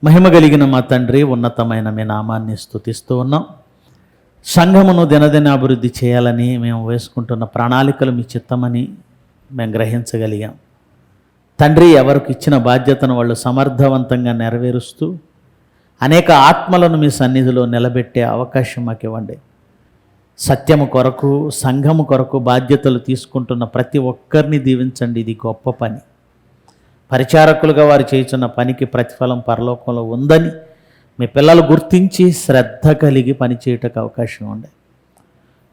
మహిమ కలిగిన మా తండ్రి, ఉన్నతమైన మీ నామాన్ని స్తుతిస్తూ ఉన్నాం. సంఘమును దినదిన అభివృద్ధి చేయాలని మేము వేసుకుంటున్న ప్రణాళికలు మీ చిత్తమని మేము గ్రహించగలిగాం. తండ్రి, ఎవరికి ఇచ్చిన బాధ్యతను వాళ్ళు సమర్థవంతంగా నెరవేరుస్తూ అనేక ఆత్మలను మీ సన్నిధిలో నిలబెట్టే అవకాశం మాకు ఇవ్వండి. సత్యము కొరకు, సంఘము కొరకు బాధ్యతలు తీసుకుంటున్న ప్రతి ఒక్కరిని దీవించండి. ఇది గొప్ప పని. పరిచారకులుగా వారు చేయుచున్న పనికి ప్రతిఫలం పరలోకంలో ఉందని మీ పిల్లలు గుర్తించి శ్రద్ధ కలిగి పనిచేయటకు అవకాశం ఉంది.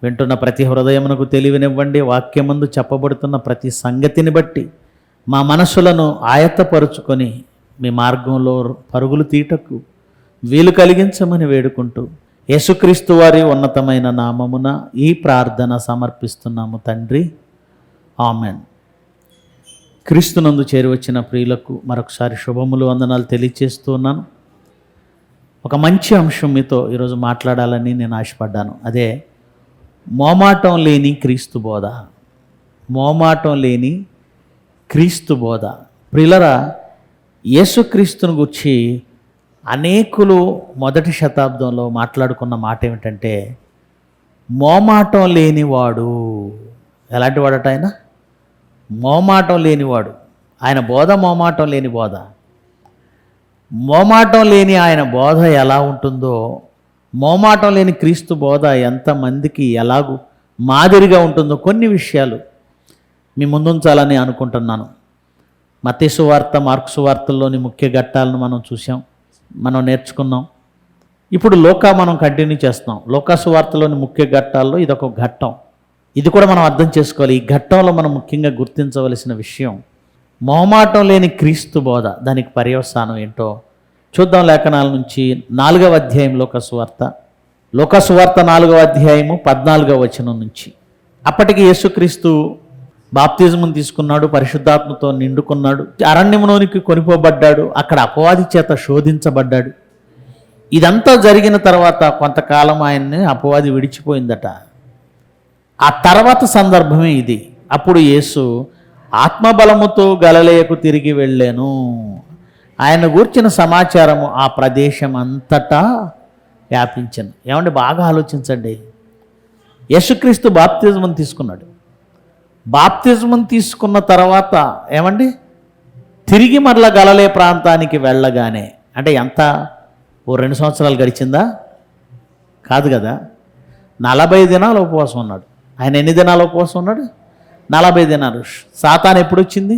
వింటున్న ప్రతి హృదయమునకు తెలివినివ్వండి. వాక్యమందు చెప్పబడుతున్న ప్రతి సంగతిని బట్టి మా మనసులను ఆయత్తపరుచుకొని మీ మార్గంలో పరుగులు తీయటకు వీలు కలిగించమని వేడుకుంటూ యేసుక్రీస్తు వారి ఉన్నతమైన నామమున ఈ ప్రార్థన సమర్పిస్తున్నాము తండ్రి, ఆమెన్. క్రీస్తునందు చేరివచ్చిన ప్రియులకు మరొకసారి శుభములు, వందనాలు తెలియచేస్తూ ఉన్నాను. ఒక మంచి అంశం మీతో ఈరోజు మాట్లాడాలని నేను ఆశపడ్డాను. అదే మోమాటం లేని క్రీస్తు బోధ. మోమాటం లేని క్రీస్తు బోధ. ప్రియులరా, యేసుక్రీస్తుని గురించి అనేకులు మొదటి శతాబ్దంలో మాట్లాడుకున్న మాట ఏమిటంటే మోమాటం లేనివాడు. ఎలాంటి వాడట ఆయన? మోమాటం లేనివాడు. ఆయన బోధ మోమాటం లేని బోధ. మోమాటం లేని ఆయన బోధ ఎలా ఉంటుందో, మోమాటం లేని క్రీస్తు బోధ ఎంతమందికి ఎలాగూ మాదిరిగా ఉంటుందో కొన్ని విషయాలు మీ ముందుంచాలని అనుకుంటున్నాను. మత్తయి సువార్త, మార్కు సువార్తల్లోని ముఖ్య ఘట్టాలను మనం చూసాం, మనం నేర్చుకున్నాం. ఇప్పుడు మనం కంటిన్యూ చేస్తున్నాం. లోకా సువార్తలోని ముఖ్య ఘట్టాల్లో ఇదొక ఘట్టం. ఇది కూడా మనం అర్థం చేసుకోవాలి. ఈ ఘట్టంలో మనం ముఖ్యంగా గుర్తించవలసిన విషయం మొహమాటం లేని క్రీస్తు బోధ. దానికి పర్యవసానం ఏంటో చూద్దాం. లేఖనాల నుంచి 4వ అధ్యాయం లోకా సువార్త 4వ అధ్యాయము 14వ వచనం నుంచి. అప్పటికి యేసుక్రీస్తు బాప్తిజమును తీసుకున్నాడు, పరిశుద్ధాత్మతో నిండుకున్నాడు, అరణ్యములోనికి కొనిపోబడ్డాడు, అక్కడ అపవాది చేత శోధించబడ్డాడు. ఇదంతా జరిగిన తర్వాత కొంతకాలం ఆయన్ని అపవాది విడిచిపోయిందట. ఆ తర్వాత సందర్భమే ఇది. అప్పుడు యేసు ఆత్మబలముతో గలిలయకు తిరిగి వెళ్ళాను. ఆయన గూర్చిన సమాచారము ఆ ప్రదేశం అంతటా వ్యాపించను. ఏమంటే, బాగా ఆలోచించండి. యేసుక్రీస్తు బాప్తిజమును తీసుకున్నాడు. బాప్తిజమును తీసుకున్న తర్వాత ఏమండి, తిరిగి మరలా గలిలయ ప్రాంతానికి వెళ్ళగానే, అంటే ఎంత, 2 సంవత్సరాలు గడిచిందా? కాదు కదా. 40 దినాలు ఉపవాసం ఉన్నాడు. ఆయన ఎన్ని దినాలు ఉపవాసం ఉన్నాడు? 40 దినాలు. సాతాను ఎప్పుడు వచ్చింది?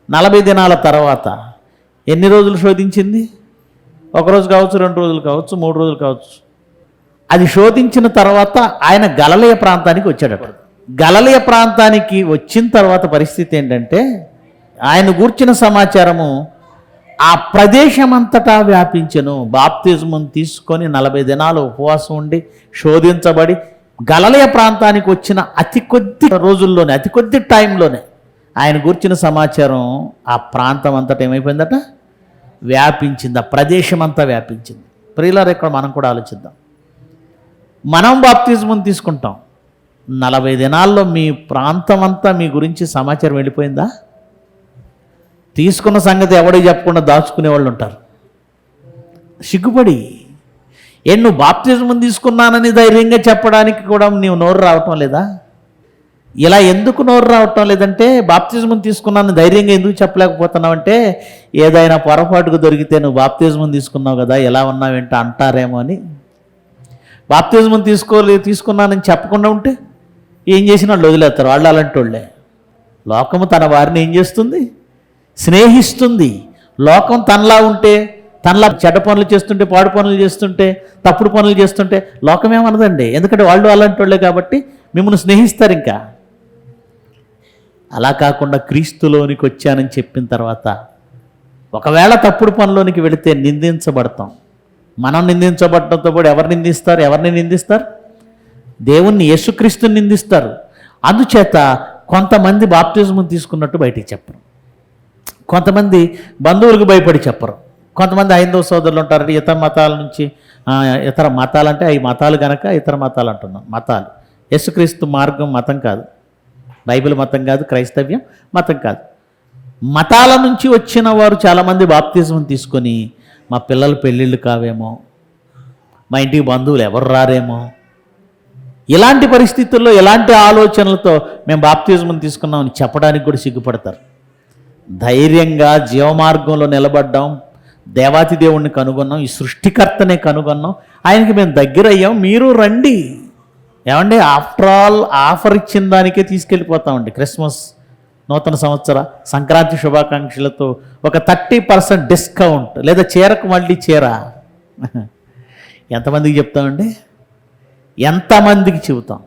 40 దినాల తర్వాత. ఎన్ని రోజులు శోధించింది? 1 రోజు కావచ్చు, 2 రోజులు కావచ్చు, 3 రోజులు కావచ్చు. అది శోధించిన తర్వాత ఆయన గలిలయ ప్రాంతానికి వచ్చాడట. గలిలయ ప్రాంతానికి వచ్చిన తర్వాత పరిస్థితి ఏంటంటే, ఆయన గూర్చిన సమాచారము ఆ ప్రదేశం అంతటా వ్యాపించెను. బాప్తిజమును తీసుకొని 40 దినాలు ఉపవాసం ఉండి శోధించబడి గలిలయ ప్రాంతానికి వచ్చిన అతి కొద్ది రోజుల్లోనే, అతి కొద్ది టైంలోనే ఆయన గూర్చిన సమాచారం ఆ ప్రాంతం అంతటా ఏమైపోయిందట? వ్యాపించింది. ఆ ప్రదేశం అంతా వ్యాపించింది. ప్రియులారా, ఇక్కడ మనం కూడా ఆలోచిద్దాం. మనం బాప్తిజమును తీసుకుంటాం, 40 దినాల్లో మీ ప్రాంతం అంతా మీ గురించి సమాచారం వెళ్ళిపోయిందా? తీసుకున్న సంగతి ఎవడికి చెప్పకుండా దాచుకునే వాళ్ళు ఉంటారు, సిగ్గుపడి. నువ్వు బాప్తిజమును తీసుకున్నానని ధైర్యంగా చెప్పడానికి కూడా నీవు నోరు రావటం లేదా? ఇలా ఎందుకు నోరు రావటం లేదంటే, బాప్తిజమును తీసుకున్నాను ధైర్యంగా ఎందుకు చెప్పలేకపోతున్నావు అంటే, ఏదైనా పొరపాటుకు దొరికితే నువ్వు బాప్తిజమును తీసుకున్నావు కదా, ఎలా ఉన్నావేంటో అంటారేమో అని. బాప్తిజమును తీసుకున్నానని చెప్పకుండా ఉంటే ఏం చేసినా వాళ్ళు వదిలేస్తారు. వాళ్ళు అలాంటి వాళ్ళే. లోకము తన వారిని ఏం చేస్తుంది? స్నేహిస్తుంది. లోకం తనలా ఉంటే, తనలా చెడ్డ పనులు చేస్తుంటే, పాడు పనులు చేస్తుంటే, తప్పుడు పనులు చేస్తుంటే లోకమేమనదండి. ఎందుకంటే వాళ్ళు అలాంటి వాళ్ళే కాబట్టి మిమ్మల్ని స్నేహిస్తారు. ఇంకా అలా కాకుండా క్రీస్తులోనికి వచ్చానని చెప్పిన తర్వాత ఒకవేళ తప్పుడు పనిలోనికి వెళితే నిందించబడతాం. మనం నిందించబడటంతో కూడా ఎవరిని నిందిస్తారు? దేవుణ్ణి, యేసుక్రీస్తుని నిందిస్తారు. అందుచేత కొంతమంది బాప్తిజమును తీసుకున్నట్టు బయటికి చెప్పరు. కొంతమంది బంధువులకు భయపడి చెప్పరు. కొంతమంది హైందవ సోదరులు ఉంటారు, ఇతర మతాల నుంచి, ఇతర మతాలంటే అవి మతాలు కనుక ఇతర మతాలు అంటున్నాం. మతాలు, యేసుక్రీస్తు మార్గం మతం కాదు, బైబిల్ మతం కాదు, క్రైస్తవ్యం మతం కాదు. మతాల నుంచి వచ్చిన వారు చాలామంది బాప్తిజం తీసుకొని మా పిల్లల పెళ్ళిళ్ళు కావేమో, మా ఇంటికి బంధువులు ఎవరు రారేమో, ఇలాంటి పరిస్థితుల్లో ఎలాంటి ఆలోచనలతో మేము బాప్తిజం తీసుకున్నామని చెప్పడానికి కూడా సిగ్గుపడతారు. ధైర్యంగా జీవమార్గంలో నిలబడ్డాం, దేవాతి దేవుణ్ణి కనుగొన్నాం, ఈ సృష్టికర్తనే కనుగొన్నాం, ఆయనకి మేము దగ్గర అయ్యాం, మీరు రండి. ఏమండి, ఆఫ్టర్ ఆల్ ఆఫర్ ఇచ్చిన దానికే తీసుకెళ్ళిపోతామండి. క్రిస్మస్, నూతన సంవత్సర సంక్రాంతి శుభాకాంక్షలతో ఒక 30% డిస్కౌంట్, లేదా చీరకు మళ్ళీ చీర. ఎంతమందికి చెప్తామండి? ఎంతమందికి చెబుతాం?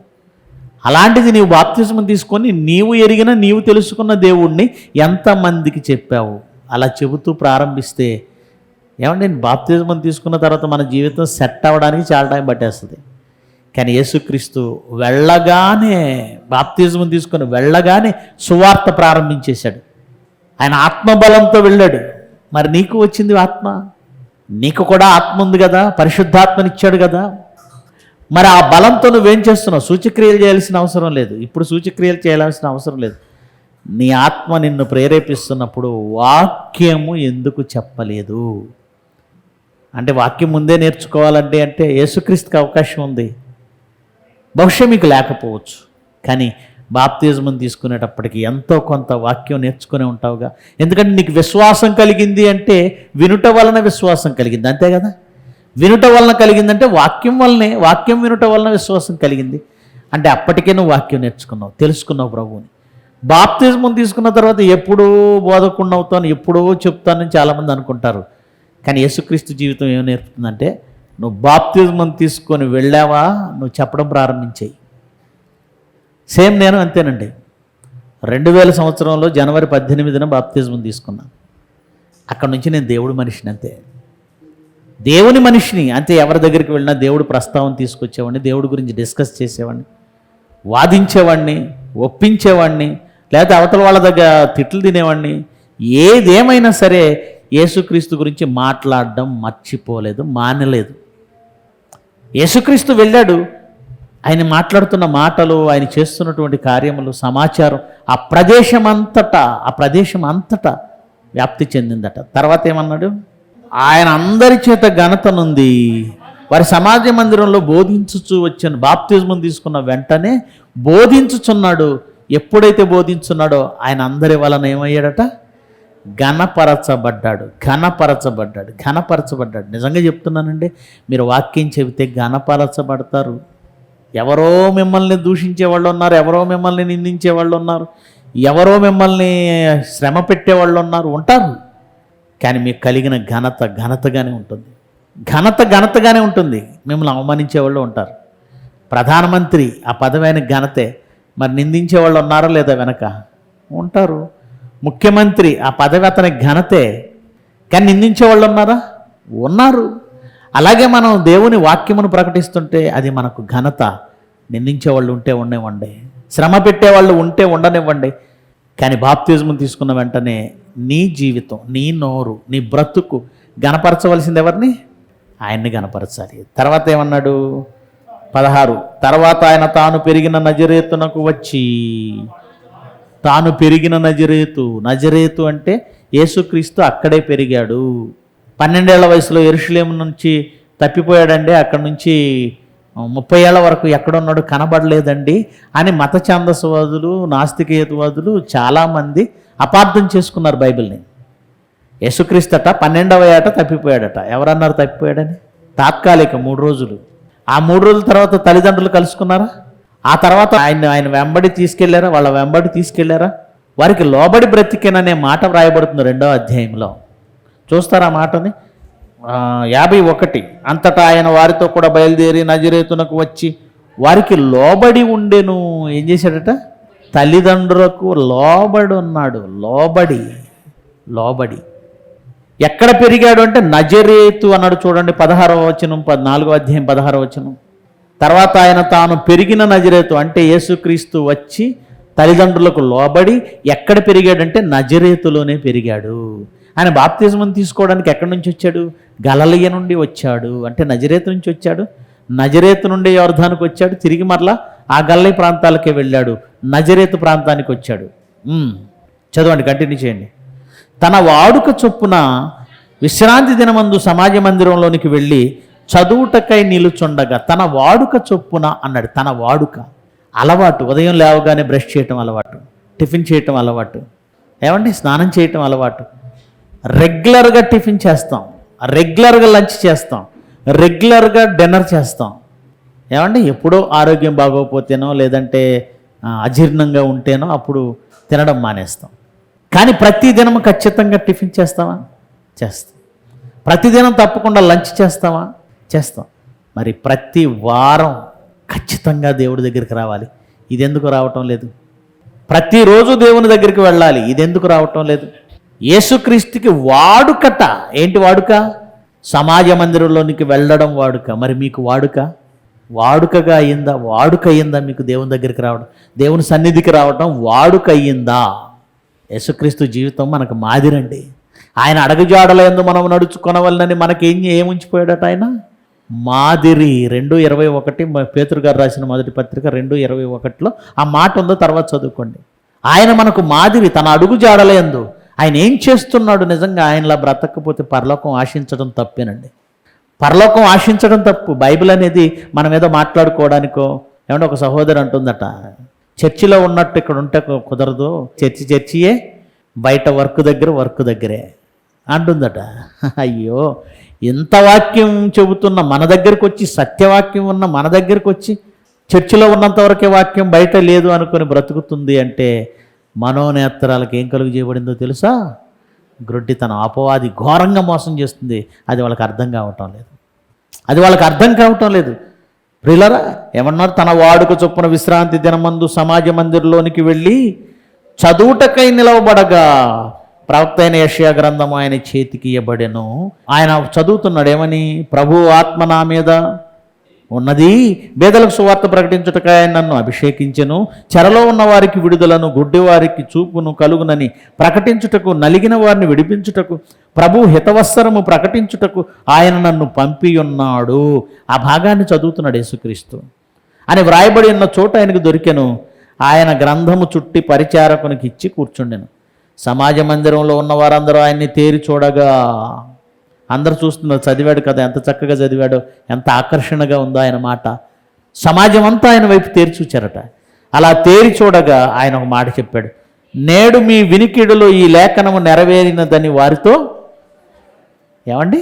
అలాంటిది నీవు బాప్తిజం తీసుకొని నీవు ఎరిగిన, నీవు తెలుసుకున్న దేవుణ్ణి ఎంతమందికి చెప్పావు? అలా చెబుతూ ప్రారంభిస్తే ఏమంటే బాప్తిజం తీసుకున్న తర్వాత మన జీవితం సెట్ అవ్వడానికి చాలా టైం పట్టేస్తుంది. కానీ యేసుక్రీస్తు వెళ్ళగానే, బాప్తిజం తీసుకొని వెళ్ళగానే సువార్త ప్రారంభించేశాడు. ఆయన ఆత్మబలంతో వెళ్ళాడు. మరి నీకు వచ్చింది ఆత్మ, నీకు కూడా ఆత్మ ఉంది కదా, పరిశుద్ధాత్మనిచ్చాడు కదా. మరి ఆ బలంతో నువ్వేం చేస్తున్నావు? సూచక్రియలు చేయాల్సిన అవసరం లేదు. ఇప్పుడు సూచక్రియలు చేయాల్సిన అవసరం లేదు. నీ ఆత్మ నిన్ను ప్రేరేపిస్తున్నప్పుడు వాక్యము ఎందుకు చెప్పలేదు? అంటే వాక్యం ముందే నేర్చుకోవాలంటే యేసుక్రీస్తుకి అవకాశం ఉంది. బహుశా మీకు లేకపోవచ్చు, కానీ బాప్తిజం తీసుకునేటప్పటికి ఎంతో కొంత వాక్యం నేర్చుకునే ఉంటావుగా. ఎందుకంటే నీకు విశ్వాసం కలిగింది అంటే వినుట వలన విశ్వాసం కలిగింది, అంతే కదా. వినుట వలన కలిగిందంటే వాక్యం వల్లనే, వాక్యం వినుట వలన విశ్వాసం కలిగింది. అంటే అప్పటికే నువ్వు వాక్యం నేర్చుకున్నావు, తెలుసుకున్నావు ప్రభువుని. బాప్తిజం తీసుకున్న తర్వాత ఎప్పుడూ బోధకుండా అవుతాను, ఎప్పుడూ చెప్తానని చాలామంది అనుకుంటారు. కానీ యేసుక్రీస్తు జీవితం ఏం నేర్పుతుందంటే, నువ్వు బాప్తిజం తీసుకొని వెళ్ళావా, నువ్వు చెప్పడం ప్రారంభించాయి. సేమ్ నేను అంతేనండి. 2000 సంవత్సరంలో జనవరి 18న బాప్తిజం తీసుకున్నాను. అక్కడ నుంచి నేను దేవుడి మనిషిని, అంతే, దేవుని మనిషిని అంతే. ఎవరి దగ్గరికి వెళ్ళినా దేవుడు ప్రస్తావన తీసుకొచ్చేవాడిని, దేవుడి గురించి డిస్కస్ చేసేవాడిని, వాదించేవాడిని, ఒప్పించేవాడిని, లేకపోతే అవతల వాళ్ళ దగ్గర తిట్లు తినేవాడిని. ఏదేమైనా సరే యేసుక్రీస్తు గురించి మాట్లాడడం మర్చిపోలేదు, మానలేదు. యేసుక్రీస్తు వెళ్ళాడు, ఆయన మాట్లాడుతున్న మాటలు, ఆయన చేస్తున్నటువంటి కార్యములు, సమాచారం ఆ ప్రదేశం అంతటా వ్యాప్తి చెందిందట. తర్వాత ఏమన్నాడు? ఆయన అందరి చేత ఘనత నుండి వారి సమాజ మందిరంలో బోధించుచు వచ్చాను. బాప్తిజం తీసుకున్న వెంటనే బోధించుచున్నాడు. ఎప్పుడైతే బోధించున్నాడో ఆయన అందరి వలన ఏమయ్యాడట? ఘనపరచబడ్డాడు. నిజంగా చెప్తున్నానండి, మీరు వాక్యం చెబితే ఘనపరచబడతారు. ఎవరో మిమ్మల్ని దూషించే వాళ్ళు ఉన్నారు, ఎవరో మిమ్మల్ని నిందించే వాళ్ళు ఉన్నారు, ఎవరో మిమ్మల్ని శ్రమ పెట్టేవాళ్ళు ఉంటారు. కానీ మీకు కలిగిన ఘనతగానే ఉంటుంది. మిమ్మల్ని అవమానించేవాళ్ళు ఉంటారు. ప్రధానమంత్రి ఆ పదవైన ఘనతే, మరి నిందించేవాళ్ళు ఉన్నారా లేదా? వెనక ఉంటారు. ముఖ్యమంత్రి ఆ పదవి అతని ఘనతే, కానీ నిందించేవాళ్ళు ఉన్నారా? ఉన్నారు. అలాగే మనం దేవుని వాక్యమును ప్రకటిస్తుంటే అది మనకు ఘనత. నిందించేవాళ్ళు ఉంటే ఉండనివ్వండి, శ్రమ పెట్టేవాళ్ళు ఉంటే ఉండనివ్వండి. కానీ బాప్తిజం తీసుకున్న వెంటనే నీ జీవితం, నీ నోరు, నీ బ్రతుకు గణపరచవలసింది ఎవరిని? ఆయన్ని గణపరచాలి. తర్వాత ఏమన్నాడు? 16, తర్వాత ఆయన తాను పెరిగిన నజరేతునకు వచ్చి, తాను పెరిగిన నజరేతు అంటే యేసుక్రీస్తు అక్కడే పెరిగాడు. 12 ఏళ్ల వయసులో యెరూషలేము నుంచి తప్పిపోయాడండి. అక్కడ నుంచి 30 ఏళ్ల వరకు ఎక్కడున్నాడు కనబడలేదండి అని మత ఛాందసవాదులు, నాస్తికేతవాదులు చాలామంది అపార్థం చేసుకున్నారు బైబిల్ని. యేసుక్రీస్తు 12వ ఏట తప్పిపోయాడట. ఎవరన్నారు తప్పిపోయాడని? తాత్కాలిక 3 రోజులు. ఆ 3 రోజుల తర్వాత తల్లిదండ్రులు కలుసుకున్నారా? ఆ తర్వాత ఆయన వెంబడి తీసుకెళ్లారా? వాళ్ళ వెంబడి తీసుకెళ్లారా? వారికి లోబడి బ్రతికేననే మాట వ్రాయబడుతుంది 2వ అధ్యాయంలో. చూస్తారా ఆ మాటని? 51, అంతటా ఆయన వారితో కూడా బయలుదేరి నజరేతునకు వచ్చి వారికి లోబడి ఉండెను. ఏం చేశాడట? తల్లిదండ్రులకు లోబడి ఉన్నాడు. లోబడి ఎక్కడ పెరిగాడు అంటే నజరేతు అన్నాడు. చూడండి 16వ వచనం, 4వ అధ్యాయం 16వ వచనం. తర్వాత ఆయన తాను పెరిగిన నజరేతు అంటే యేసుక్రీస్తు వచ్చి తల్లిదండ్రులకు లోబడి ఎక్కడ పెరిగాడంటే నజరేతులోనే పెరిగాడు. ఆయన బాప్తిజం తీసుకోవడానికి ఎక్కడి నుంచి వచ్చాడు? గలిలయ నుండి వచ్చాడు. అంటే నజరేతు నుంచి వచ్చాడు. నజరేతు నుండి యోర్దానుకు వచ్చాడు. తిరిగి మరలా ఆ గలిలయ ప్రాంతాలకే వెళ్ళాడు. నజరేతు ప్రాంతానికి వచ్చాడు. చదవండి, కంటిన్యూ చేయండి. తన వాడుక చొప్పున విశ్రాంతి దినమందు సమాజ మందిరంలోనికి వెళ్ళి చదువుటకై నిలుచుండగా తన వాడుక చొప్పున అన్నాడు. తన వాడుక అలవాటు, ఉదయం లేవగానే బ్రష్ చేయటం అలవాటు, టిఫిన్ చేయటం అలవాటు, ఏమండి స్నానం చేయటం అలవాటు, రెగ్యులర్గా టిఫిన్ చేస్తాం, రెగ్యులర్గా లంచ్ చేస్తాం, రెగ్యులర్గా డిన్నర్ చేస్తాం. ఏమండి ఎప్పుడో ఆరోగ్యం బాగోకపోతేనో లేదంటే అజీర్ణంగా ఉంటేనో అప్పుడు తినడం మానేస్తాం. కానీ ప్రతిదినం ఖచ్చితంగా టిఫిన్ చేస్తామా? చేస్తాం. ప్రతిదినం తప్పకుండా లంచ్ చేస్తామా? చేస్తాం. మరి ప్రతి వారం ఖచ్చితంగా దేవుడి దగ్గరికి రావాలి. ఇది ఎందుకు రావటం లేదు? ప్రతిరోజు దేవుని దగ్గరికి వెళ్ళాలి. ఇది ఎందుకు రావటం లేదు? యేసుక్రీస్తుకి వాడుకట. ఏంటి వాడుక? సమాజ మందిరంలోనికి వెళ్ళడం వాడుక. మరి మీకు వాడుకగా అయ్యిందా? వాడుక అయ్యిందా మీకు దేవుని దగ్గరికి రావడం, దేవుని సన్నిధికి రావడం వాడుక అయ్యిందా? యేసుక్రీస్తు జీవితం మనకు మాదిరండి. ఆయన అడుగుజాడల యందు మనం నడుచుకొనవలనని మనకి ఏముంచిపోయాడట ఆయన? మాదిరి. 2:21 పేతురు గారు రాసిన మొదటి పత్రిక 2:21 ఆ మాట ఉందో తర్వాత చదువుకోండి. ఆయన మనకు మాదిరి, తన అడుగుజాడల యందు. ఆయన ఏం చేస్తున్నాడు? నిజంగా ఆయనలా బ్రతకపోతే పరలోకం ఆశించడం తప్పేనండి. పరలోకం ఆశించడం తప్పు. బైబిల్ అనేది మనం ఏదో మాట్లాడుకోవడానికో, ఏమంటే ఒక సహోదరు అంటుందట, చర్చిలో ఉన్నట్టు ఇక్కడ ఉంటే కుదరదు, చర్చియే, బయట వర్క్ దగ్గరే అంటుందట. అయ్యో, ఇంత వాక్యం చెబుతున్న మన దగ్గరకు వచ్చి, సత్యవాక్యం ఉన్న మన దగ్గరకు వచ్చి, చర్చిలో ఉన్నంతవరకే వాక్యం, బయట లేదు అనుకుని బ్రతుకుతుంది అంటే మనోనేత్రాలకు ఏం కలుగు చేయబడిందో తెలుసా? గ్రొడ్డితనం. అపవాది ఘోరంగా మోసం చేస్తుంది. అది వాళ్ళకి అర్థం కావటం లేదు. ప్రియులారా, ఏమన్నారు? తన వాడుక చొప్పున విశ్రాంతి దినమందు సమాజ మందిరంలోనికి వెళ్ళి చదువుటకై నిలవబడగా ప్రవక్త అయిన యెషయా గ్రంథం ఆయన చేతికి ఇవ్వబడెను. ఆయన చదువుతున్నాడు. ఏమని? ప్రభు ఆత్మ నా మీద ఉన్నది, బేదలకు సువార్త ప్రకటించుటకై ఆయన నన్ను అభిషేకించెను, చెరలో ఉన్న వారికి విడుదలను, గుడ్డివారికి చూపును కలుగునని ప్రకటించుటకు, నలిగిన వారిని విడిపించుటకు, ప్రభు హితవత్సరము ప్రకటించుటకు ఆయన నన్ను పంపి ఉన్నాడు. ఆ భాగాన్ని చదువుతున్నాడు యేసుక్రీస్తు అని వ్రాయబడి ఉన్న చోట ఆయనకు దొరికెను. ఆయన గ్రంథము చుట్టి పరిచారకునికి ఇచ్చి కూర్చుండెను. సమాజ మందిరంలో ఉన్న వారందరూ ఆయన్ని తేరి చూడగా, అందరు చూస్తున్నారు, చదివాడు కదా, ఎంత చక్కగా చదివాడో, ఎంత ఆకర్షణగా ఉందో ఆయన మాట. సమాజం అంతా ఆయన వైపు తేరి చూచారట. అలా తేరి చూడగా ఆయన ఒక మాట చెప్పాడు, నేడు మీ వినికిడిలో ఈ లేఖనము నెరవేరినదని వారితో. ఏమండి?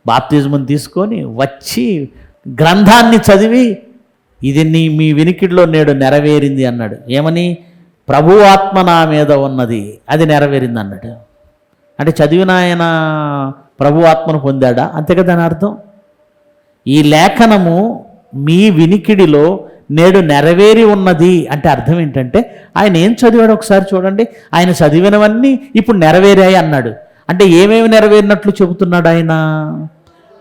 బాప్తిజం తీసుకొని వచ్చి గ్రంథాన్ని చదివి, ఇది మీ వినికిడిలో నేడు నెరవేరింది అన్నాడు. ఏమని? ప్రభు ఆత్మ నా మీద ఉన్నది, అది నెరవేరింది అన్నాడు. అంటే చదివిన ఆయన ప్రభు ఆత్మను పొందాడా? అంతే కదా దాని అర్థం. ఈ లేఖనము మీ వినికిడిలో నేడు నెరవేరి ఉన్నది అంటే అర్థం ఏంటంటే, ఆయన ఏం చదివాడు ఒకసారి చూడండి. ఆయన చదివినవన్నీ ఇప్పుడు నెరవేరాయి అన్నాడు. అంటే ఏమేమి నెరవేరినట్లు చెబుతున్నాడు ఆయన?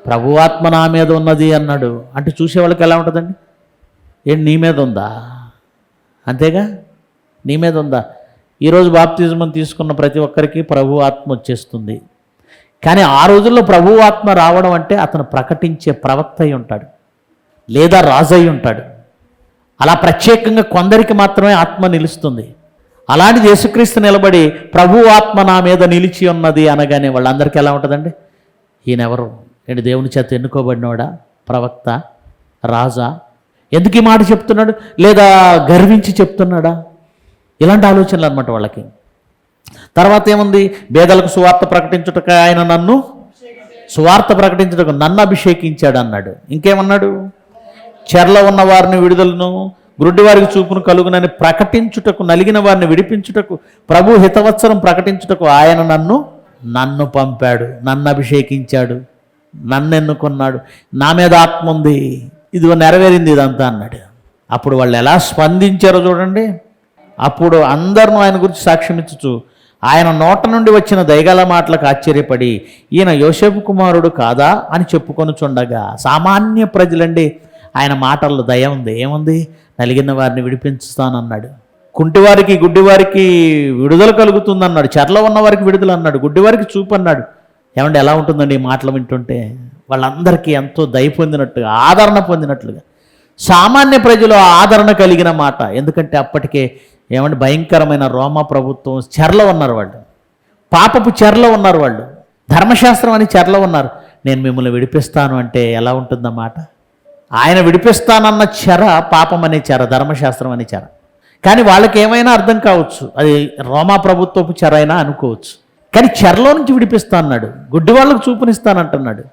ప్రభు ఆత్మ నా మీద ఉన్నది అన్నాడు. అంటే చూసేవాళ్ళకి ఎలా ఉంటుందండి? ఏంటి, నీ మీద ఉందా? అంతేగా, నీ మీద ఉందా? ఈరోజు బాప్తిజం తీసుకున్న ప్రతి ఒక్కరికి ప్రభు ఆత్మ వచ్చేస్తుంది. కానీ ఆ రోజుల్లో ప్రభు ఆత్మ రావడం అంటే అతను ప్రకటించే ప్రవక్త అయి ఉంటాడు, లేదా రాజు అయి ఉంటాడు. అలా ప్రత్యేకంగా కొందరికి మాత్రమే ఆత్మ నిలుస్తుంది. అలాంటిది యేసుక్రీస్తు నిలబడి ప్రభు ఆత్మ నా మీద నిలిచి ఉన్నది అనగానే వాళ్ళందరికీ ఎలా ఉంటుందండి? ఈయనెవరు? ఏంటి, దేవుని చేత ఎన్నుకోబడినవాడా? ప్రవక్త? రాజా? ఎందుకు ఈ మాట చెప్తున్నాడు? లేదా గర్వించి చెప్తున్నాడా? ఇలాంటి ఆలోచనలు అనమాట వాళ్ళకి. తర్వాత ఏముంది? బేదలకు సువార్త ప్రకటించుటకు ఆయన నన్ను అభిషేకించాడు అన్నాడు. ఇంకేమన్నాడు? చెరలో ఉన్న వారిని విడుదలను, గుడ్డివారికి చూపును కలుగునని ప్రకటించుటకు, నలిగిన వారిని విడిపించుటకు, ప్రభు హితవత్సరం ప్రకటించుటకు ఆయన నన్ను పంపాడు, నన్ను అభిషేకించాడు, నన్ను ఎన్నుకున్నాడు, నా మీద ఆత్మ ఉంది, ఇదిగో నెరవేరింది ఇదంతా అన్నాడు. అప్పుడు వాళ్ళు ఎలా స్పందించారో చూడండి. అప్పుడు అందరూ ఆయన గురించి సాక్ష్యం ఇచ్చుచు ఆయన నోట నుండి వచ్చిన దయగల మాటలకు ఆశ్చర్యపడి, ఈయన యోసేపు కుమారుడు కాదా అని చెప్పుకొనుచుండగా, సామాన్య ప్రజలండి, ఆయన మాటల్లో దయ ఉంది. ఏముంది? నలిగిన వారిని విడిపించుతానన్నాడు, కుంటివారికి గుడ్డివారికి విడుదల కలుగుతుందన్నాడు, చెరలో ఉన్న వారికి విడుదల అన్నాడు, గుడ్డివారికి చూపు అన్నాడు. ఏమంటే ఎలా ఉంటుందండి ఈ మాటలు వింటుంటే? వాళ్ళందరికీ ఎంతో దయ పొందినట్టుగా, ఆదరణ పొందినట్లుగా, సామాన్య ప్రజలు ఆదరణ కలిగిన మాట. ఎందుకంటే అప్పటికే ఏమంటే భయంకరమైన రోమా ప్రభుత్వం చెరలో ఉన్నారు, వాళ్ళు పాపపు చెరలో ఉన్నారు వాళ్ళు. ధర్మశాస్త్రం అని చెరలో ఉన్నారు. నేను మిమ్మల్ని విడిపిస్తాను అంటే ఎలా ఉంటుందన్నమాట? ఆయన విడిపిస్తానన్న చెర పాపం అనే చెర, ధర్మశాస్త్రం అనే చెర. కానీ వాళ్ళకి ఏమైనా అర్థం కావచ్చు, అది రోమా ప్రభుత్వపు చెర అయినా అనుకోవచ్చు. కానీ చెరలో నుంచి విడిపిస్తా అన్నాడు, గుడ్డి వాళ్ళకు చూపునిస్తానంటున్నాడు,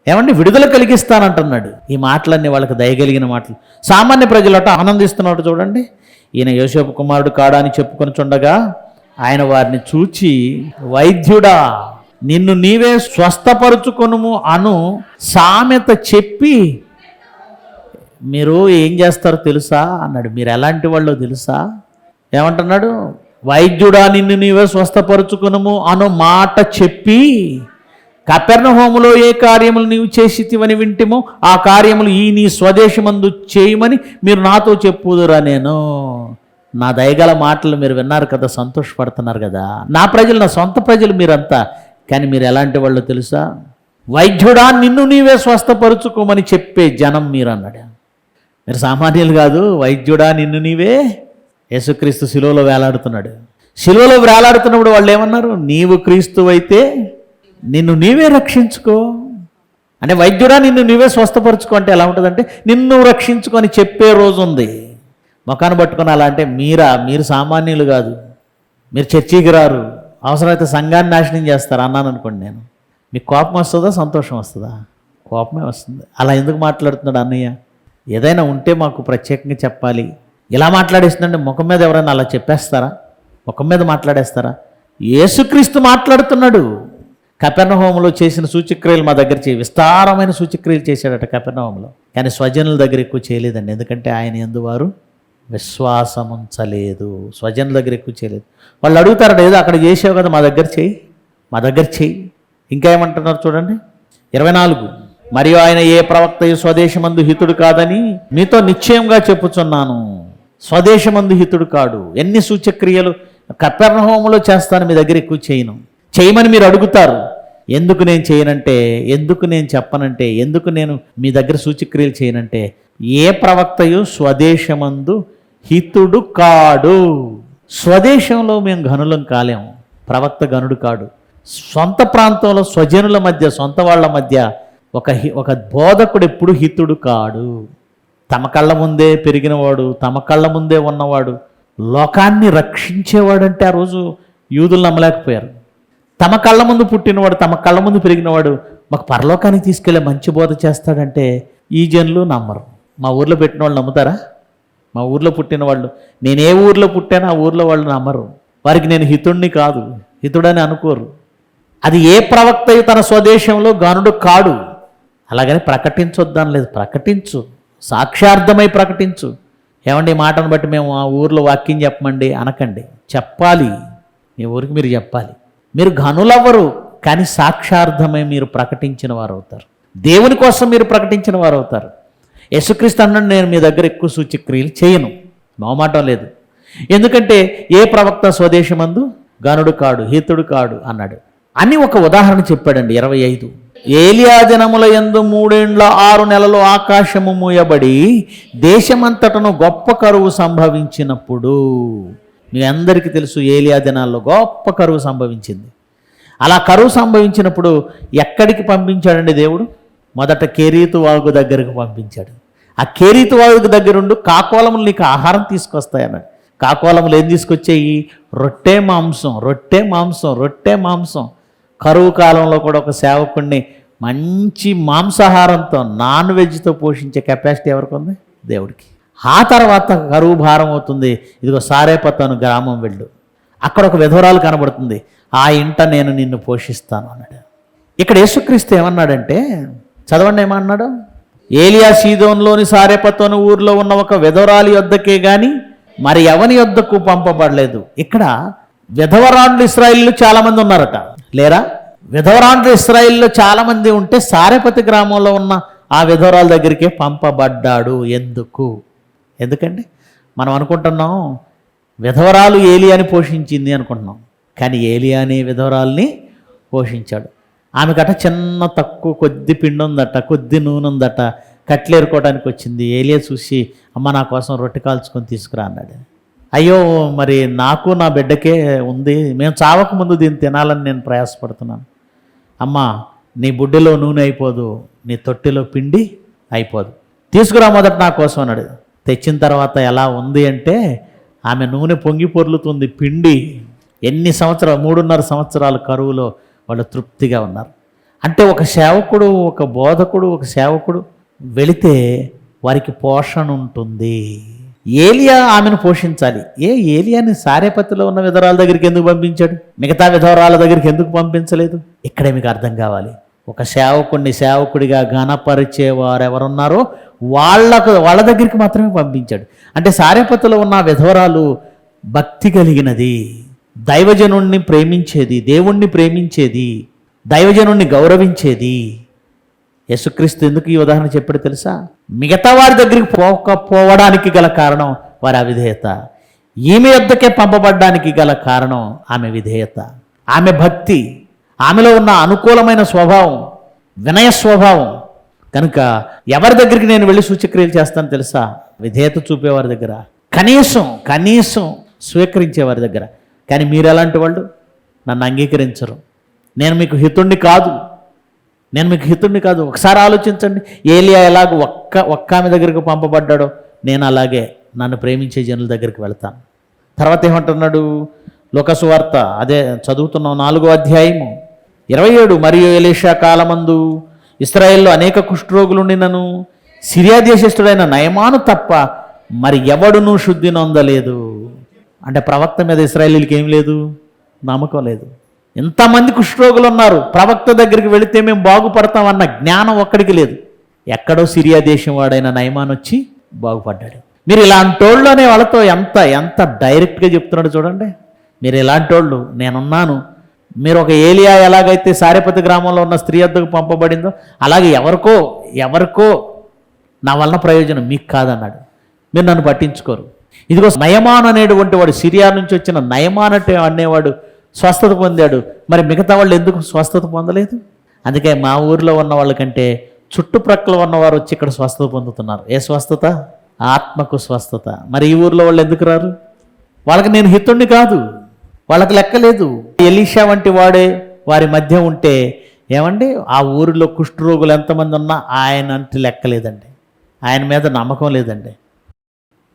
ఏమండి విడుదల కలిగిస్తానంటున్నాడు. ఈ మాటలన్నీ వాళ్ళకి దయగలిగిన మాటలు. సామాన్య ప్రజలట ఆనందిస్తున్నాడు. చూడండి, ఈయన యోసేపు కుమారుడు కాడా అని చెప్పుకొని చుండగా ఆయన వారిని చూచి, వైద్యుడా నిన్ను నీవే స్వస్థపరుచుకొనుము అను సామెత చెప్పి మీరు ఏం చేస్తారో తెలుసా అన్నాడు. మీరు ఎలాంటి వాళ్ళో తెలుసా? ఏమంటున్నాడు? వైద్యుడా నిన్ను నీవే స్వస్థపరుచుకొనుము అను మాట చెప్పి కపెర్నహూములో ఏ కార్యములు నీవు చేసితివని వింటిమో ఆ కార్యములు ఈ నీ స్వదేశమందు చేయమని మీరు నాతో చెప్పుదురా. నేను నా దయగల మాటలు మీరు విన్నారు కదా, సంతోషపడుతున్నారు కదా. నా ప్రజలు, నా సొంత ప్రజలు మీరంతా. కానీ మీరు ఎలాంటి వాళ్ళు తెలుసా? వైద్యుడా నిన్ను నీవే స్వస్థపరుచుకోమని చెప్పే జనం మీరు అన్నాడు. మీరు సామాన్యులు కాదు. వైద్యుడా నిన్ను నీవే. యేసుక్రీస్తు శిలువలో వేలాడుతున్నాడు. శిలువలో వేలాడుతున్నప్పుడు వాళ్ళు ఏమన్నారు? నీవు క్రీస్తు అయితే నిన్ను నీవే రక్షించుకో. అంటే వైద్యుడా నిన్ను నీవే స్వస్థపరుచుకో అంటే ఎలా ఉంటుందంటే నిన్ను రక్షించుకొని చెప్పే రోజు ఉంది. మొఖాన్ని పట్టుకొని అలా అంటే మీరు సామాన్యులు కాదు, మీరు చర్చికి రారు, అవసరమైతే సంఘాన్ని నాశనం చేస్తారు అన్నాను అనుకోండి. నేను మీకు కోపం వస్తుందా, సంతోషం వస్తుందా? కోపమే వస్తుంది. అలా ఎందుకు మాట్లాడుతున్నాడు అన్నయ్య? ఏదైనా ఉంటే మాకు ప్రత్యేకంగా చెప్పాలి. ఇలా మాట్లాడేస్తుందంటే ముఖం మీద ఎవరైనా అలా చెప్పేస్తారా? ముఖం మీద మాట్లాడేస్తారా? యేసుక్రీస్తు మాట్లాడుతున్నాడు. కపెర్నహూములో చేసిన సూచక్రియలు మా దగ్గర విస్తారమైన సూచక్రియలు చేశాడట కపెర్నహూములో. కానీ స్వజనుల దగ్గర ఎక్కువ చేయలేదండి. ఎందుకంటే ఆయన యందు వారు విశ్వాసం ఉంచలేదు. స్వజనుల దగ్గర ఎక్కువ చేయలేదు. వాళ్ళు అడుగుతారట, ఏదో అక్కడ చేసావు కదా, మా దగ్గర చెయ్యి. ఇంకా ఏమంటున్నారు చూడండి 24. మరియు ఆయన ఏ ప్రవక్తయు స్వదేశమందు హితుడు కాదని మీతో నిశ్చయంగా చెప్పుచున్నాను. స్వదేశమందు హితుడు కాడు. ఎన్ని సూచక్రియలు కపెర్నహూములో చేస్తాను, మీ దగ్గర ఎక్కువ చేయమని మీరు అడుగుతారు. ఎందుకు నేను చేయనంటే, ఎందుకు నేను చెప్పనంటే, ఎందుకు నేను మీ దగ్గర సూచక్రియలు చేయనంటే, ఏ ప్రవక్తయు స్వదేశమందు హితుడు కాడు. స్వదేశంలో మేము ఘనులం కాలేము. ప్రవక్త ఘనుడు కాడు. సొంత ప్రాంతంలో స్వజనుల మధ్య, సొంత వాళ్ళ మధ్య ఒక బోధకుడు ఎప్పుడు హితుడు కాడు. తమ కళ్ళ ముందే పెరిగినవాడు, తమ కళ్ళ ముందే ఉన్నవాడు, లోకాన్ని రక్షించేవాడంటే ఆ రోజు యూదులు నమ్మలేకపోయారు. తమ కళ్ళ ముందు పుట్టినవాడు, తమ కళ్ళ ముందు పెరిగినవాడు మాకు పరలోకానికి తీసుకెళ్ళే మంచి బోధ చేస్తాడంటే ఈ జనులు నమ్మరు. మా ఊర్లో పెట్టిన వాళ్ళు నమ్ముతారా? మా ఊర్లో పుట్టిన వాళ్ళు, నేను ఏ ఊర్లో పుట్టానో ఆ ఊర్లో వాళ్ళు నమ్మరు. వారికి నేను హితుడిని కాదు, హితుడని అనుకోరు. అది ఏ ప్రవక్త తన స్వదేశంలో గనుడు కాడు. అలాగని ప్రకటించొద్దాని లేదు, ప్రకటించు, సాక్ష్యార్థమై ప్రకటించు. ఏమండి ఈ మాటను బట్టి మేము ఆ ఊర్లో వాక్యం చెప్పమండి అనకండి. చెప్పాలి, మీ ఊరికి మీరు చెప్పాలి. మీరు ఘనులవ్వరు, కానీ సాక్ష్యార్థమై మీరు ప్రకటించిన వారు అవుతారు. దేవుని కోసం మీరు ప్రకటించిన వారు అవుతారు. యేసుక్రీస్తు అన్నాడు, నేను మీ దగ్గర ఎక్కువ సూచక్రియలు చేయను, మొహమాటం లేదు. ఎందుకంటే ఏ ప్రవక్త స్వదేశమందు గనుడు కాడు, హితుడు కాడు అన్నాడు అని ఒక ఉదాహరణ చెప్పాడండి. 25 ఏలియా దినముల యందు 3 ఏండ్ల 6 నెలలు ఆకాశము మూయబడి దేశమంతటను గొప్ప కరువు సంభవించినప్పుడు, మీ అందరికీ తెలుసు ఏలియా దినాల్లో గొప్ప కరువు సంభవించింది. అలా కరువు సంభవించినప్పుడు ఎక్కడికి పంపించాడండి దేవుడు? మొదట కెరీతు వాగు దగ్గరకు పంపించాడు. ఆ కెరీతు వాగు దగ్గరుండు కాకోలములు నీకు ఆహారం తీసుకొస్తాయన్నాడు. కాకోలములు ఏం తీసుకొచ్చాయి? రొట్టె మాంసం. కరువు కాలంలో కూడా ఒక సేవకుడిని మంచి మాంసాహారంతో, నాన్ వెజ్తో పోషించే కెపాసిటీ ఎవరికి ఉంది? దేవుడికి. ఆ తర్వాత కరువు భారం అవుతుంది. ఇదిగో సారేపతను గ్రామం వెళ్ళు, అక్కడ ఒక విధవరాలు కనబడుతుంది, ఆ ఇంట నేను నిన్ను పోషిస్తాను అన్నాడు. ఇక్కడ యేసుక్రీస్తు ఏమన్నాడంటే, చదవండి ఏమన్నాడు? ఏలియా సీదోన్లోని సారేపతను ఊర్లో ఉన్న ఒక విధవరాలి యొద్దకే గాని మరి ఎవని యొద్దకు పంపబడలేదు. ఇక్కడ విధవరాండ్లు ఇశ్రాయేలీలు చాలామంది ఉన్నారట, లేరా? విధవరాండ్లు ఇశ్రాయేలీలో చాలామంది ఉంటే సారేపతి గ్రామంలో ఉన్న ఆ విధవరాల దగ్గరికే పంపబడ్డాడు. ఎందుకండి మనం అనుకుంటున్నాం విధవరాలు ఏలియాని పోషించింది అనుకుంటున్నాం, కానీ ఏలియాని విధవరాల్ని పోషించాడు. ఆమెకట చిన్న కొద్ది పిండి ఉందట, కొద్ది నూనె ఉందట, కట్లేరుకోవడానికి వచ్చింది. ఏలియా చూసి, అమ్మ నా కోసం రొట్టె కాల్చుకొని తీసుకురా అన్నాడు. అయ్యో మరి నాకు నా బిడ్డకే ఉంది, మేము చావక ముందు దీన్ని తినాలని నేను ప్రయాసపడుతున్నాను. అమ్మా నీ బుడ్డిలో నూనె అయిపోదు, నీ తొట్టిలో పిండి అయిపోదు, తీసుకురా మొదట నా కోసం అన్నాడు. తెచ్చిన తర్వాత ఎలా ఉంది అంటే ఆమె నూనె పొంగి పొర్లుతుంది, పిండి. ఎన్ని సంవత్సరాలు, 3.5 సంవత్సరాలు కరువులో వాళ్ళు తృప్తిగా ఉన్నారు. అంటే ఒక సేవకుడు, ఒక బోధకుడు, ఒక సేవకుడు వెళితే వారికి పోషణ ఉంటుంది. ఏలియా ఆమెను పోషించాలి. ఏలియాని సారేపతిలో ఉన్న విధవరాల దగ్గరికి ఎందుకు పంపించాడు? మిగతా విధవరాల దగ్గరికి ఎందుకు పంపించలేదు? ఇక్కడే మీకు అర్థం కావాలి. ఒక సేవకుడిని సేవకుడిగా ఘనపరిచేవారు ఎవరున్నారో వాళ్ళ దగ్గరికి మాత్రమే పంపించాడు. అంటే సారేపతిలో ఉన్న విధవరాలు భక్తి కలిగినది, దైవజనుణ్ణి ప్రేమించేది, దేవుణ్ణి ప్రేమించేది, దైవజనుణ్ణి గౌరవించేది. యేసుక్రీస్తు ఎందుకు ఈ ఉదాహరణ చెప్పాడు తెలుసా? మిగతా వారి దగ్గరికి పోకపోవడానికి గల కారణం వారి అవిధేయత. ఈమె యొద్దకే పంపబడ్డానికి గల కారణం ఆమె విధేయత, ఆమె భక్తి, ఆమెలో ఉన్న అనుకూలమైన స్వభావం, వినయ స్వభావం. కనుక ఎవరి దగ్గరికి నేను వెళ్ళి సూచక్రియలు చేస్తాను తెలుసా? విధేయత చూపేవారి దగ్గర, కనీసం స్వీకరించేవారి దగ్గర. కానీ మీరు ఎలాంటి వాళ్ళు? నన్ను అంగీకరించరు, నేను మీకు హితుణ్ణి కాదు. ఒకసారి ఆలోచించండి. ఏలియా ఎలాగో ఒక్క ఆమె దగ్గరికి పంపబడ్డాడో నేను అలాగే నన్ను ప్రేమించే జనుల దగ్గరికి వెళ్తాను. తర్వాత ఏమంటున్నాడు? లూకా వార్త అదే చదువుతున్నాం, 4వ అధ్యాయము 27. మరియు ఎలీషా కాలమందు ఇశ్రాయేల్లో అనేక కుష్ఠరోగులుండినను సిరియా దేశస్థుడైన నయమాను తప్ప మరి ఎవడునూ శుద్ధి నొందలేదు. అంటే ప్రవక్త మీద ఇశ్రాయేలీలకి ఏం లేదు? నమ్మకం లేదు. ఎంతమంది కుష్ఠరోగులు ఉన్నారు, ప్రవక్త దగ్గరికి వెళితే మేము బాగుపడతామన్న జ్ఞానం ఒక్కడికి లేదు. ఎక్కడో సిరియా దేశం వాడైన నయమాన్ వచ్చి బాగుపడ్డాడు. మీరు ఇలాంటి వాళ్ళు అనే వాళ్ళతో ఎంత డైరెక్ట్గా చెప్తున్నాడు చూడండి. మీరు ఇలాంటి వాళ్ళు, నేనున్నాను. మీరు ఒక ఏలియా ఎలాగైతే సారేపతి గ్రామంలో ఉన్న స్త్రీ వద్దకు పంపబడిందో అలాగే ఎవరికో నా వలన ప్రయోజనం, మీకు కాదన్నాడు. మీరు నన్ను పట్టించుకోరు. ఇదిగో నయమాన్ అనేటువంటి వాడు, సిరియా నుంచి వచ్చిన నయమాన్ అనేవాడు స్వస్థత పొందాడు. మరి మిగతా వాళ్ళు ఎందుకు స్వస్థత పొందలేదు? అందుకే మా ఊరిలో ఉన్న వాళ్ళకంటే చుట్టుప్రక్కల ఉన్నవారు వచ్చి ఇక్కడ స్వస్థత పొందుతున్నారు. ఏ స్వస్థత? ఆత్మకు స్వస్థత. మరి ఈ ఊరిలో వాళ్ళు ఎందుకు రారు? వాళ్ళకి నేను హితుణ్ణి కాదు, వాళ్ళకి లెక్కలేదు. ఎలీషా వంటి వాడే వారి మధ్య ఉంటే ఏమండి, ఆ ఊరిలో కుష్ఠరోగులు ఎంతమంది ఉన్నా ఆయన అంటే లెక్కలేదండి, ఆయన మీద నమ్మకం లేదండి.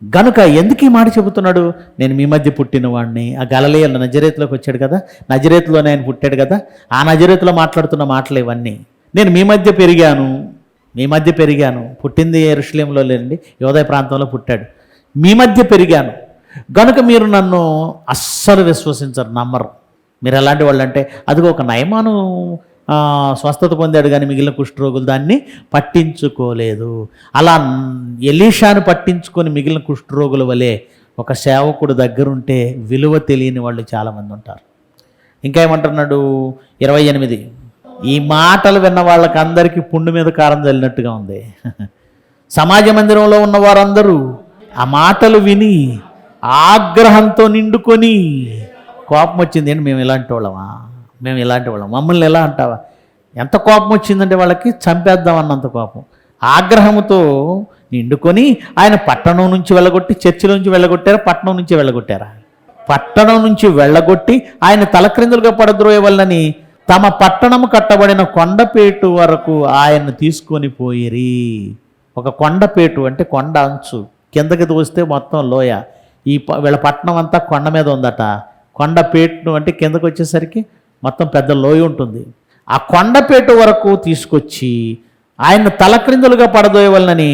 గనుక ఎందుకు ఈ మాట చెబుతున్నాడు? నేను మీ మధ్య పుట్టిన వాడిని. ఆ గలిలయలో నజరేతులోకి వచ్చాడు కదా, నజరేతులోనే ఆయన పుట్టాడు కదా, ఆ నజరేతులో మాట్లాడుతున్న మాటలు ఇవన్నీ. నేను మీ మధ్య పెరిగాను. పుట్టింది యెరూషలేములో లేండి, యోదయ ప్రాంతంలో పుట్టాడు. మీ మధ్య పెరిగాను గనుక మీరు నన్ను అస్సలు విశ్వసించరు, నమ్మరు. మీరు ఎలాంటి వాళ్ళు అంటే, అదిగో ఒక నయమాను స్వస్థత పొందాడు కానీ మిగిలిన కుష్ఠరోగులు దాన్ని పట్టించుకోలేదు. అలా ఎలీషాను పట్టించుకొని మిగిలిన కుష్ఠరోగుల వలె ఒక సేవకుడు దగ్గరుంటే విలువ తెలియని వాళ్ళు చాలామంది ఉంటారు. ఇంకా ఏమంటున్నాడు? 28. ఈ మాటలు విన్న వాళ్ళకి అందరికీ పుండు మీద కారం చల్లినట్టుగా ఉంది. సమాజ మందిరంలో ఉన్న వారందరూ ఆ మాటలు విని ఆగ్రహంతో నిండుకొని, కోపం వచ్చింది ఏంటి, మేము ఇలాంటి వాళ్ళం, మమ్మల్ని ఎలా అంటావా? ఎంత కోపం వచ్చిందంటే వాళ్ళకి చంపేద్దాం అన్నంత కోపం. ఆగ్రహంతో నిండుకొని ఆయన పట్టణం నుంచి వెళ్ళగొట్టి, చర్చిలోంచి వెళ్ళగొట్టారా, పట్టణం నుంచి వెళ్ళగొట్టారా? పట్టణం నుంచి వెళ్ళగొట్టి ఆయన తలక్రిందులుగా పడద్రోయవల్లని తమ పట్టణము కట్టబడిన కొండపేటు వరకు ఆయన్ని తీసుకొని పోయిరి. ఒక కొండపేటు అంటే కొండ అంచు, కిందకి దోస్తే మొత్తం లోయ. వీళ్ళ పట్టణం అంతా కొండ మీద ఉందట. కొండపేటు అంటే కిందకు వచ్చేసరికి మొత్తం పెద్ద లోయ ఉంటుంది. ఆ కొండపేట వరకు తీసుకొచ్చి ఆయన తలక్రిందులుగా పడదోయవలనని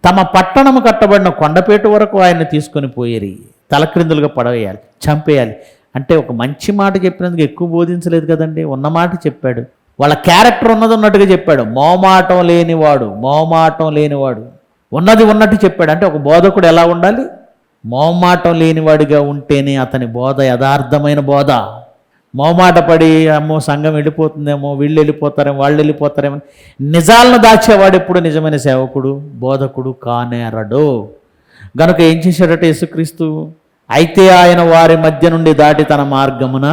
తమ పట్టణము కట్టబడిన కొండపేట వరకు ఆయన్ని తీసుకొని పోయేరి. తలక్రిందులుగా పడవేయాలి, చంపేయాలి. అంటే ఒక మంచి మాట చెప్పినందుకు ఎక్కువ బోధించలేదు కదండి, ఉన్న మాట చెప్పాడు. వాళ్ళ క్యారెక్టర్ ఉన్నట్టుగా చెప్పాడు. మోమాటం లేనివాడు ఉన్నది ఉన్నట్టు చెప్పాడు. అంటే ఒక బోధకుడు ఎలా ఉండాలి? మోమాటం లేనివాడిగా ఉంటేనే అతని బోధ యథార్థమైన బోధ. మోమాట పడి అమ్మో సంఘం వెళ్ళిపోతుందేమో, వీళ్ళు వెళ్ళిపోతారేమో, వాళ్ళు వెళ్ళిపోతారేమో నిజాలను దాచేవాడు ఎప్పుడు నిజమైన సేవకుడు, బోధకుడు కానేరడు. గనుక ఏం చేశాడట యేసుక్రీస్తు? అయితే ఆయన వారి మధ్య నుండి దాటి తన మార్గమున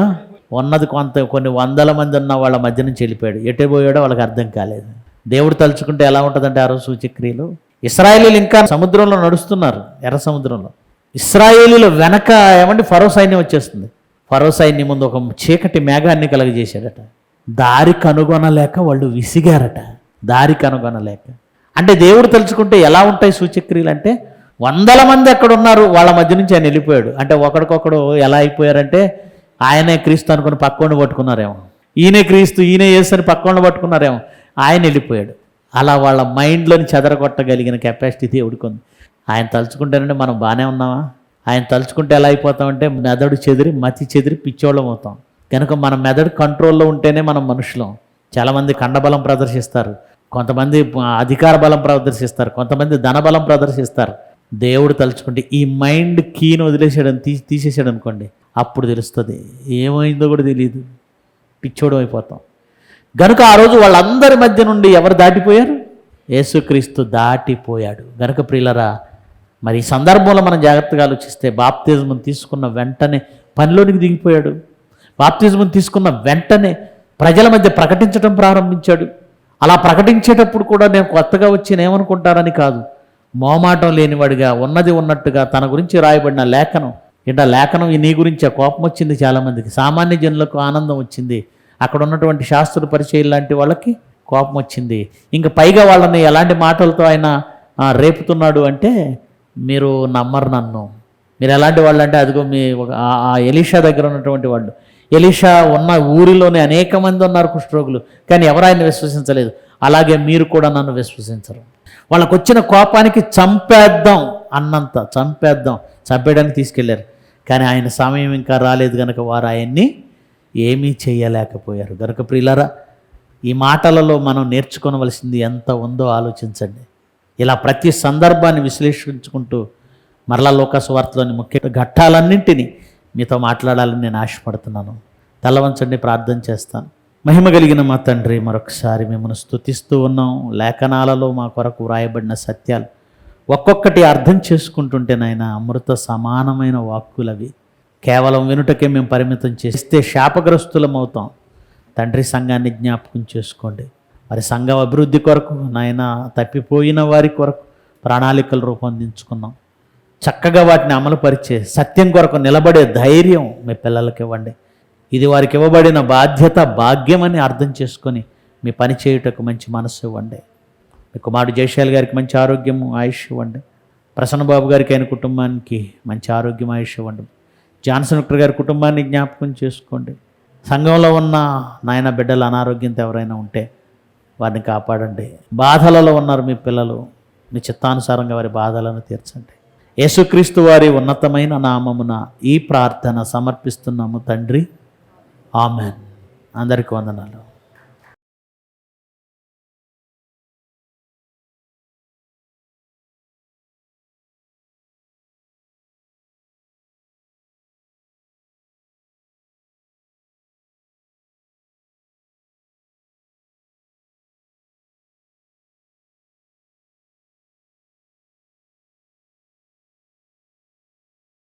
ఉన్నది కొన్ని వందల మంది ఉన్న వాళ్ళ మధ్య నుంచి వెళ్ళిపోయాడు. ఎటు పోయాడో వాళ్ళకి అర్థం కాలేదు. దేవుడు తలుచుకుంటే ఎలా ఉంటుందంటే ఆ రోజు సూచక్రియలు. ఇశ్రాయేలీలు ఇంకా సముద్రంలో నడుస్తున్నారు, ఎర్ర సముద్రంలో. ఇశ్రాయేలీలు వెనక ఏమంటే ఫరో సైన్యం వచ్చేస్తుంది. ఫరో సైన్యం ముందు ఒక చీకటి మేఘాన్ని కలగజేశాడట. దారి కనుగొనలేక వాళ్ళు విసిగారట. దారి కనుగొనలేక. అంటే దేవుడు తలుచుకుంటే ఎలా ఉంటాయి సూచక్రియలు అంటే, వందల మంది అక్కడ ఉన్నారు, వాళ్ళ మధ్య నుంచి ఆయన వెళ్ళిపోయాడు. అంటే ఒకడికొకడు ఎలా అయిపోయారంటే, ఆయనే క్రీస్తు అనుకుని పక్కోడిని పట్టుకున్నారేమో, ఈయనే క్రీస్తు ఈయనే యేసు అని పక్కోడిని పట్టుకున్నారేమో, ఆయన వెళ్ళిపోయాడు. అలా వాళ్ళ మైండ్లోని చెదరగొట్టగలిగిన కెపాసిటీ దేవుడికి ఉంది. ఆయన తలుచుకుంటేనంటే మనం బాగానే ఉన్నామా? ఆయన తలుచుకుంటే ఎలా అయిపోతామంటే మెదడు చెదిరి మతి చెదిరి పిచ్చోళ్ళం అవుతాం. కనుక మన మెదడు కంట్రోల్లో ఉంటేనే మనం మనుషులం. చాలామంది కండబలం ప్రదర్శిస్తారు, కొంతమంది అధికార బలం ప్రదర్శిస్తారు, కొంతమంది ధనబలం ప్రదర్శిస్తారు. దేవుడు తలుచుకుంటే ఈ మైండ్ కీని వదిలేసాడని తీసేసాడు అనుకోండి, అప్పుడు తెలుస్తుంది ఏమైందో కూడా తెలియదు, పిచ్చోడం అయిపోతాం. గనుక ఆ రోజు వాళ్ళందరి మధ్య నుండి ఎవరు దాటిపోయారు? యేసుక్రీస్తు దాటిపోయాడు. గనుక ప్రియులరా, మరి ఈ సందర్భంలో మనం జాగ్రత్తగా ఆలోచిస్తే, బాప్తిజం తీసుకున్న వెంటనే పనిలోనికి దిగిపోయాడు. బాప్తిజం తీసుకున్న వెంటనే ప్రజల మధ్య ప్రకటించడం ప్రారంభించాడు. అలా ప్రకటించేటప్పుడు కూడా నేను కొత్తగా వచ్చి ఏమనుకుంటారని కాదు, మోమాటం లేనివాడిగా ఉన్నది ఉన్నట్టుగా తన గురించి రాయబడిన లేఖనం, లేఖనం నీ గురించే. కోపం వచ్చింది చాలామందికి, సామాన్య జనులకు ఆనందం వచ్చింది, అక్కడ ఉన్నటువంటి శాస్త్రుల పరిచయం లాంటి వాళ్ళకి కోపం వచ్చింది. ఇంకా పైగా వాళ్ళని ఎలాంటి మాటలతో ఆయన రేపుతున్నాడు అంటే, మీరు నమ్మరు నన్ను, మీరు ఎలాంటి వాళ్ళు అంటే, అదిగో మీ ఆ ఎలీషా దగ్గర ఉన్నటువంటి వాళ్ళు, ఎలీషా ఉన్న ఊరిలోనే అనేక మంది ఉన్నారు కుష్ఠరోగులు, కానీ ఎవరు ఆయన విశ్వసించలేదు. అలాగే మీరు కూడా నన్ను విశ్వసించరు. వాళ్ళకు వచ్చిన కోపానికి చంపేద్దాం అన్నంత చంపేయడానికి తీసుకెళ్లారు. కానీ ఆయన సమయం ఇంకా రాలేదు కనుక వారు ఆయన్ని ఏమీ చేయలేకపోయారు. గనుక ప్రియులారా, ఈ మాటలలో మనం నేర్చుకోవలసింది ఎంత ఉందో ఆలోచించండి. ఇలా ప్రతి సందర్భాన్ని విశ్లేషించుకుంటూ మరలా లోకాసు వార్తలోని ముఖ్య ఘట్టాలన్నింటినీ మీతో మాట్లాడాలని నేను ఆశపడుతున్నాను. తలవంచండి, ప్రార్థన చేస్తాను. మహిమ కలిగిన మా తండ్రి, మరొకసారి మిమ్మల్ని స్తుతిస్తూ ఉన్నాం. లేఖనాలలో మా కొరకు వ్రాయబడిన సత్యాలు ఒక్కొక్కటి అర్థం చేసుకుంటుంటే నాయన, అమృత సమానమైన వాక్కులవి. కేవలం వినుటకే మేము పరిమితం చేస్తే శాపగ్రస్తులం అవుతాం. తండ్రి, సంఘాన్ని జ్ఞాపకం చేసుకోండి. మరి సంఘం అభివృద్ధి కొరకు నాయన, తప్పిపోయిన వారి కొరకు ప్రణాళికలు రూపొందించుకున్నాం. చక్కగా వాటిని అమలుపరిచే సత్యం కొరకు నిలబడే ధైర్యం మీ పిల్లలకి ఇవ్వండి. ఇది వారికి ఇవ్వబడిన బాధ్యత, భాగ్యమని అర్థం చేసుకొని మీ పని చేయుటకు మంచి మనస్సు ఇవ్వండి. మీ కుమారుడు జయశాల్ గారికి మంచి ఆరోగ్యము, ఆయుష్ ఇవ్వండి. ప్రసన్నబాబు గారికి, ఆయన కుటుంబానికి మంచి ఆరోగ్యం, ఆయుష్ ఇవ్వండి. జాన్సన్ డాక్టర్ గారి కుటుంబాన్ని జ్ఞాపకం చేసుకోండి. సంఘంలో ఉన్న నాయన బిడ్డలు అనారోగ్యంతో ఎవరైనా ఉంటే వారిని కాపాడండి. బాధలలో ఉన్నారు మీ పిల్లలు, మీ చిత్తానుసారంగా వారి బాధలను తీర్చండి. యేసుక్రీస్తు వారి ఉన్నతమైన నామమున ఈ ప్రార్థన సమర్పిస్తున్నాము తండ్రి, ఆమెన్. అందరికీ వందనాలు.